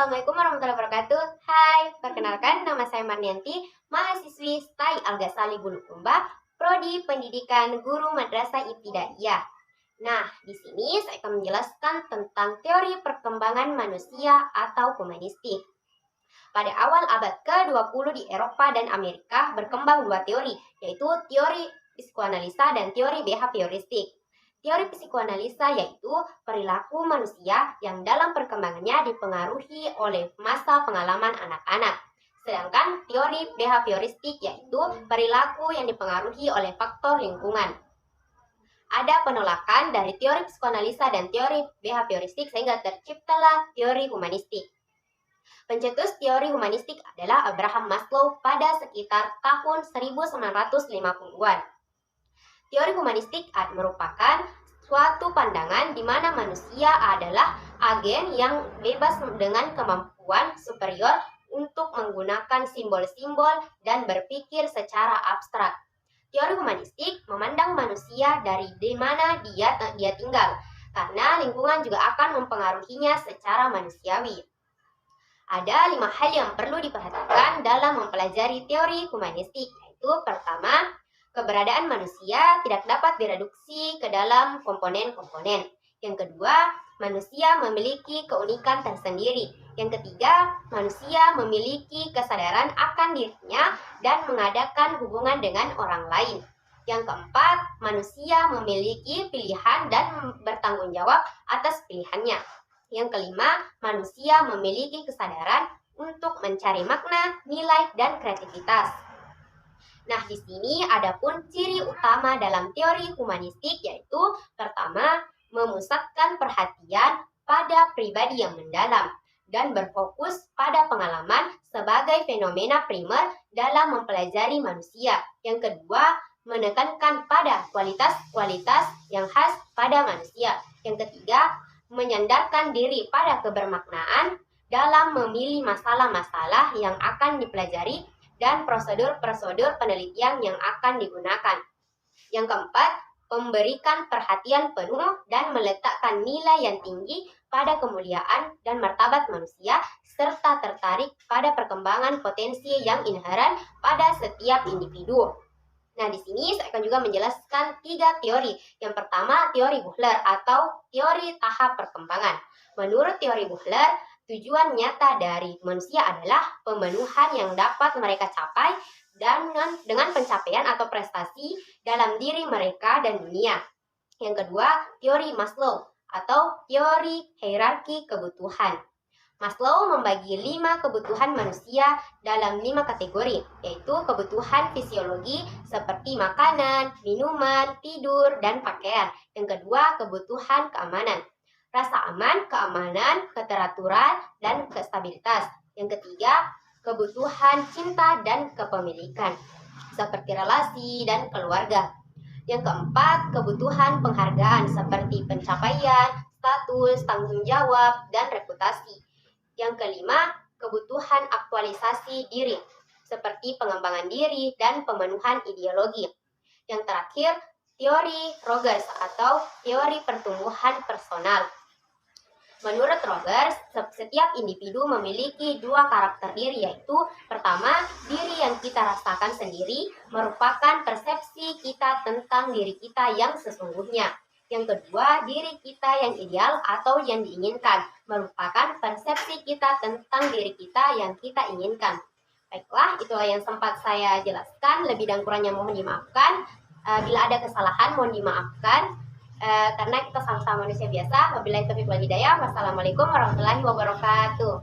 Assalamualaikum warahmatullahi wabarakatuh. Hai, perkenalkan nama saya Marnianti, mahasiswi STAI Al-Ghazali Bulukumba, Prodi Pendidikan Guru Madrasah Ibtidaiyah. Nah, di sini saya akan menjelaskan tentang teori perkembangan manusia atau humanistik. Pada awal abad ke-20 di Eropa dan Amerika berkembang dua teori, yaitu teori psikoanalisa dan teori behavioristik. Teori psikoanalisa yaitu perilaku manusia yang dalam perkembangannya dipengaruhi oleh masa pengalaman anak-anak. Sedangkan teori behavioristik yaitu perilaku yang dipengaruhi oleh faktor lingkungan. Ada penolakan dari teori psikoanalisa dan teori behavioristik sehingga terciptalah teori humanistik. Pencetus teori humanistik adalah Abraham Maslow pada sekitar tahun 1950-an. Teori humanistik merupakan suatu pandangan di mana manusia adalah agen yang bebas dengan kemampuan superior untuk menggunakan simbol-simbol dan berpikir secara abstrak. Teori humanistik memandang manusia dari di mana dia tinggal, karena lingkungan juga akan mempengaruhinya secara manusiawi. Ada 5 hal yang perlu diperhatikan dalam mempelajari teori humanistik, yaitu pertama, keberadaan manusia tidak dapat direduksi ke dalam komponen-komponen. Yang kedua, manusia memiliki keunikan tersendiri. Yang ketiga, manusia memiliki kesadaran akan dirinya dan mengadakan hubungan dengan orang lain. Yang keempat, manusia memiliki pilihan dan bertanggung jawab atas pilihannya. Yang kelima, manusia memiliki kesadaran untuk mencari makna, nilai, dan kreativitas. Nah, di sini ada pun ciri utama dalam teori humanistik, yaitu pertama, memusatkan perhatian pada pribadi yang mendalam dan berfokus pada pengalaman sebagai fenomena primer dalam mempelajari manusia. Yang kedua, menekankan pada kualitas-kualitas yang khas pada manusia. Yang ketiga, menyandarkan diri pada kebermaknaan dalam memilih masalah-masalah yang akan dipelajari dan prosedur-prosedur penelitian yang akan digunakan. Yang keempat, memberikan perhatian penuh dan meletakkan nilai yang tinggi pada kemuliaan dan martabat manusia, serta tertarik pada perkembangan potensi yang inheren pada setiap individu. Nah, di sini saya akan juga menjelaskan 3 teori. Yang pertama, teori Buhler atau teori tahap perkembangan. Menurut teori Buhler, tujuan nyata dari manusia adalah pemenuhan yang dapat mereka capai dengan pencapaian atau prestasi dalam diri mereka dan dunia. Yang kedua, teori Maslow atau teori hierarki kebutuhan. Maslow membagi 5 kebutuhan manusia dalam 5 kategori, yaitu kebutuhan fisiologi seperti makanan, minuman, tidur, dan pakaian. Yang kedua, kebutuhan keamanan. Rasa aman, keamanan, keteraturan, dan kestabilitas. Yang ketiga, kebutuhan cinta dan kepemilikan, seperti relasi dan keluarga. Yang keempat, kebutuhan penghargaan, seperti pencapaian, status, tanggung jawab, dan reputasi. Yang kelima, kebutuhan aktualisasi diri, seperti pengembangan diri dan pemenuhan ideologi. Yang terakhir, teori Rogers atau teori pertumbuhan personal. Menurut Rogers, setiap individu memiliki 2 karakter diri, yaitu pertama, diri yang kita rasakan sendiri merupakan persepsi kita tentang diri kita yang sesungguhnya. Yang kedua, diri kita yang ideal atau yang diinginkan merupakan persepsi kita tentang diri kita yang kita inginkan. Baiklah, itulah yang sempat saya jelaskan. Lebih dan kurangnya mohon dimaafkan. Bila ada kesalahan, mohon dimaafkan. Karena kita sama-sama manusia biasa. Wabillahi taufiq wal hidayah. Wassalamualaikum warahmatullahi wabarakatuh.